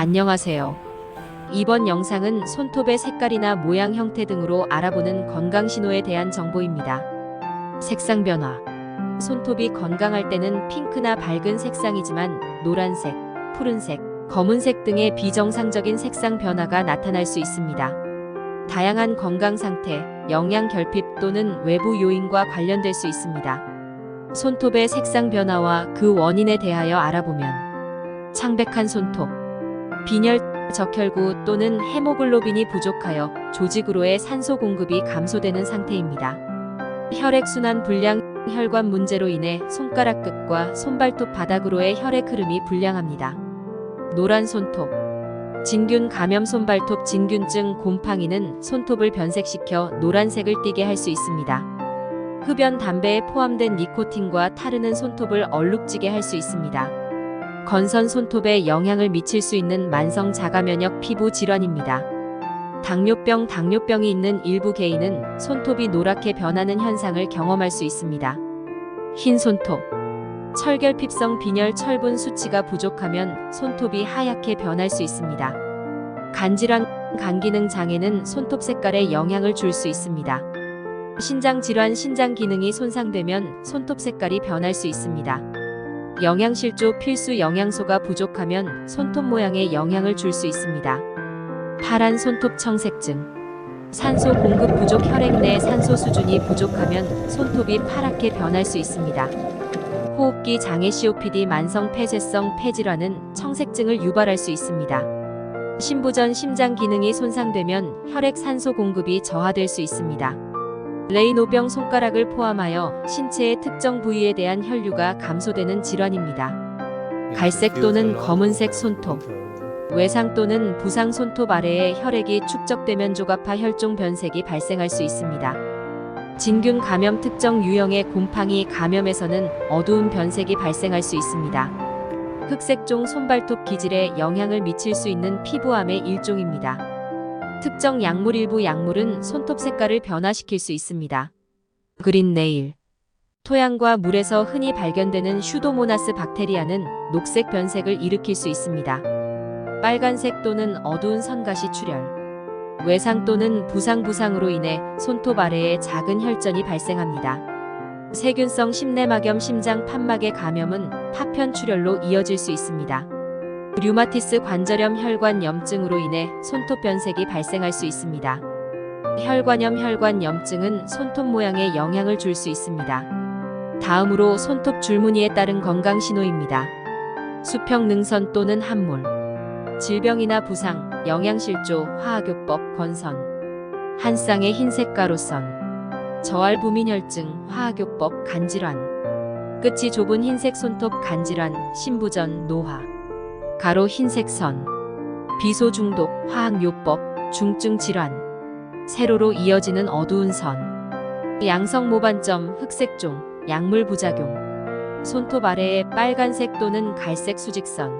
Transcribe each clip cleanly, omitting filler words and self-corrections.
안녕하세요. 이번 영상은 손톱의 색깔이나 모양 형태 등으로 알아보는 건강 신호에 대한 정보입니다. 색상 변화. 손톱이 건강할 때는 핑크나 밝은 색상이지만 노란색, 푸른색, 검은색 등의 비정상적인 색상 변화가 나타날 수 있습니다. 다양한 건강 상태, 영양 결핍 또는 외부 요인과 관련될 수 있습니다. 손톱의 색상 변화와 그 원인에 대하여 알아보면 창백한 손톱, 빈혈, 적혈구 또는 헤모글로빈이 부족하여 조직으로의 산소 공급이 감소되는 상태입니다. 혈액순환 불량, 혈관 문제로 인해 손가락 끝과 손발톱 바닥으로의 혈액 흐름이 불량합니다. 노란 손톱, 진균 감염 손발톱 진균증 곰팡이는 손톱을 변색시켜 노란색을 띠게 할 수 있습니다. 흡연 담배에 포함된 니코틴과 타르는 손톱을 얼룩지게 할 수 있습니다. 건선 손톱에 영향을 미칠 수 있는 만성 자가면역 피부 질환입니다. 당뇨병이 있는 일부 개인은 손톱이 노랗게 변하는 현상을 경험할 수 있습니다. 흰 손톱, 철결핍성 빈혈 철분 수치가 부족하면 손톱이 하얗게 변할 수 있습니다. 간질환, 간기능 장애는 손톱 색깔에 영향을 줄 수 있습니다. 신장 질환, 신장 기능이 손상되면 손톱 색깔이 변할 수 있습니다. 영양실조, 필수 영양소가 부족하면 손톱 모양에 영향을 줄 수 있습니다. 파란 손톱 청색증. 산소 공급 부족, 혈액 내 산소 수준이 부족하면 손톱이 파랗게 변할 수 있습니다. 호흡기 장애, COPD, 만성 폐쇄성 폐질환은 청색증을 유발할 수 있습니다. 심부전, 심장 기능이 손상되면 혈액 산소 공급이 저하될 수 있습니다. 레이노병, 손가락을 포함하여 신체의 특정 부위에 대한 혈류가 감소되는 질환입니다. 갈색 또는 검은색 손톱, 외상 또는 부상 손톱 아래에 혈액이 축적되면 조갑화 혈종 변색이 발생할 수 있습니다. 진균 감염, 특정 유형의 곰팡이 감염에서는 어두운 변색이 발생할 수 있습니다. 흑색종 손발톱 기질에 영향을 미칠 수 있는 피부암의 일종입니다. 특정 약물, 일부 약물은 손톱 색깔을 변화시킬 수 있습니다. 그린 네일. 토양과 물에서 흔히 발견되는 슈도모나스 박테리아는 녹색 변색을 일으킬 수 있습니다. 빨간색 또는 어두운 선가시 출혈. 외상 또는 부상으로 인해 손톱 아래에 작은 혈전이 발생합니다. 세균성 심내막염, 심장 판막의 감염은 파편 출혈로 이어질 수 있습니다. 류마티스 관절염, 혈관염증으로 인해 손톱 변색이 발생할 수 있습니다. 혈관염, 혈관염증은 손톱 모양에 영향을 줄 수 있습니다. 다음으로 손톱 줄무늬에 따른 건강 신호입니다. 수평 능선 또는 함몰. 질병이나 부상, 영양실조, 화학요법, 건선. 한 쌍의 흰색 가로선. 저알 부민혈증, 화학요법, 간질환. 끝이 좁은 흰색 손톱 간질환, 신부전, 노화. 가로 흰색 선. 비소 중독, 화학요법, 중증 질환. 세로로 이어지는 어두운 선. 양성 모반점, 흑색종, 약물 부작용. 손톱 아래에 빨간색 또는 갈색 수직선.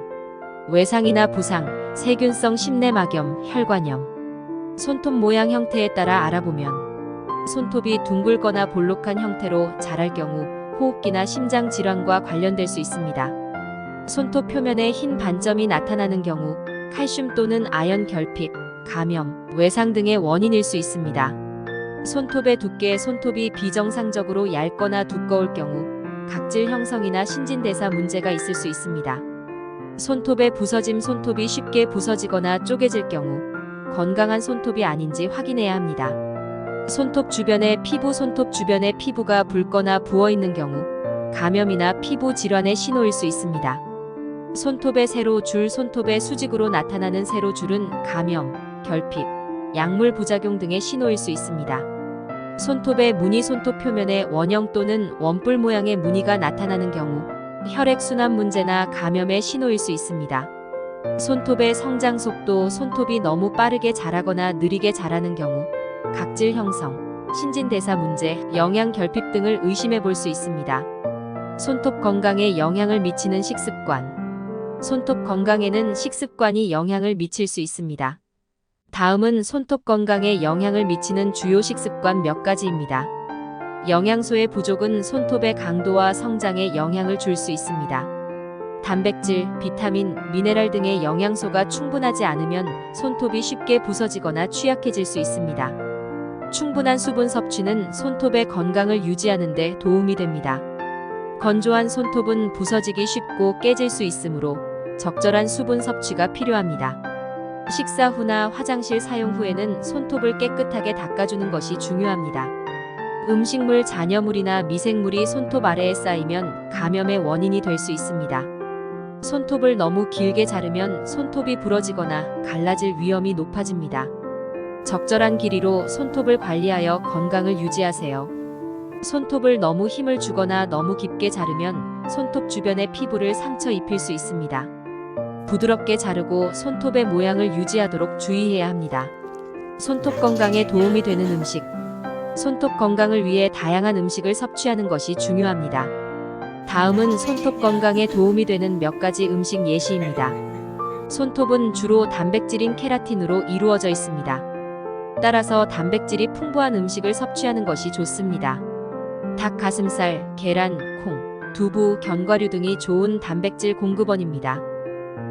외상이나 부상, 세균성 심내막염, 혈관염. 손톱 모양 형태에 따라 알아보면 손톱이 둥글거나 볼록한 형태로 자랄 경우 호흡기나 심장 질환과 관련될 수 있습니다. 손톱 표면에 흰 반점이 나타나는 경우 칼슘 또는 아연 결핍, 감염, 외상 등의 원인일 수 있습니다. 손톱의 두께, 손톱이 비정상적으로 얇거나 두꺼울 경우 각질 형성이나 신진대사 문제가 있을 수 있습니다. 손톱의 부서짐, 손톱이 쉽게 부서지거나 쪼개질 경우 건강한 손톱이 아닌지 확인해야 합니다. 손톱 주변의 피부, 손톱 주변의 피부가 붉거나 부어있는 경우 감염이나 피부 질환의 신호일 수 있습니다. 손톱의 세로줄, 손톱의 수직으로 나타나는 세로줄은 감염, 결핍, 약물 부작용 등의 신호일 수 있습니다. 손톱의 무늬, 손톱 표면에 원형 또는 원뿔 모양의 무늬가 나타나는 경우 혈액순환 문제나 감염의 신호일 수 있습니다. 손톱의 성장 속도, 손톱이 너무 빠르게 자라거나 느리게 자라는 경우 각질 형성, 신진대사 문제, 영양 결핍 등을 의심해 볼 수 있습니다. 손톱 건강에 영향을 미치는 식습관. 손톱 건강에는 식습관이 영향을 미칠 수 있습니다. 다음은 손톱 건강에 영향을 미치는 주요 식습관 몇 가지입니다. 영양소의 부족은 손톱의 강도와 성장에 영향을 줄 수 있습니다. 단백질, 비타민, 미네랄 등의 영양소가 충분하지 않으면 손톱이 쉽게 부서지거나 취약해질 수 있습니다. 충분한 수분 섭취는 손톱의 건강을 유지하는 데 도움이 됩니다. 건조한 손톱은 부서지기 쉽고 깨질 수 있으므로 적절한 수분 섭취가 필요합니다. 식사 후나 화장실 사용 후에는 손톱을 깨끗하게 닦아주는 것이 중요합니다. 음식물 잔여물이나 미생물이 손톱 아래에 쌓이면 감염의 원인이 될 수 있습니다. 손톱을 너무 길게 자르면 손톱이 부러지거나 갈라질 위험이 높아집니다. 적절한 길이로 손톱을 관리하여 건강을 유지하세요. 손톱을 너무 힘을 주거나 너무 깊게 자르면 손톱 주변의 피부를 상처 입힐 수 있습니다. 부드럽게 자르고 손톱의 모양을 유지하도록 주의해야 합니다. 손톱 건강에 도움이 되는 음식. 손톱 건강을 위해 다양한 음식을 섭취하는 것이 중요합니다. 다음은 손톱 건강에 도움이 되는 몇 가지 음식 예시입니다. 손톱은 주로 단백질인 케라틴으로 이루어져 있습니다. 따라서 단백질이 풍부한 음식을 섭취하는 것이 좋습니다. 닭 가슴살, 계란, 콩, 두부, 견과류 등이 좋은 단백질 공급원입니다.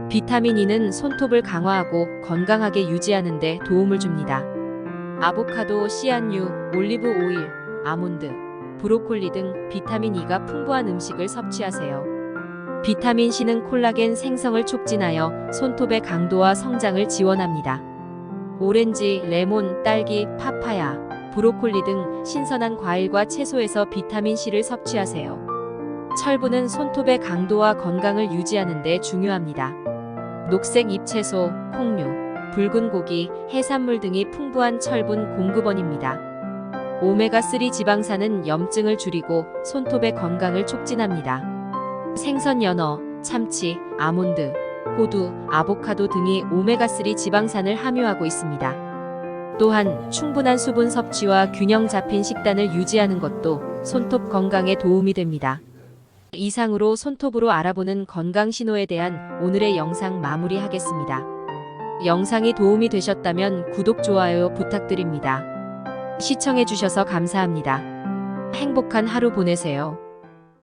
비타민 E는 손톱을 강화하고 건강하게 유지하는 데 도움을 줍니다. 아보카도, 씨앗류, 올리브 오일, 아몬드, 브로콜리 등 비타민 E가 풍부한 음식을 섭취하세요. 비타민 C는 콜라겐 생성을 촉진하여 손톱의 강도와 성장을 지원합니다. 오렌지, 레몬, 딸기, 파파야, 브로콜리 등 신선한 과일과 채소에서 비타민 C를 섭취하세요. 철분은 손톱의 강도와 건강을 유지하는 데 중요합니다. 녹색 잎채소, 콩류, 붉은 고기, 해산물 등이 풍부한 철분 공급원입니다. 오메가3 지방산은 염증을 줄이고 손톱의 건강을 촉진합니다. 생선 연어, 참치, 아몬드, 호두, 아보카도 등이 오메가3 지방산을 함유하고 있습니다. 또한 충분한 수분 섭취와 균형 잡힌 식단을 유지하는 것도 손톱 건강에 도움이 됩니다. 이상으로 손톱으로 알아보는 건강 신호에 대한 오늘의 영상 마무리하겠습니다. 영상이 도움이 되셨다면 구독, 좋아요 부탁드립니다. 시청해주셔서 감사합니다. 행복한 하루 보내세요.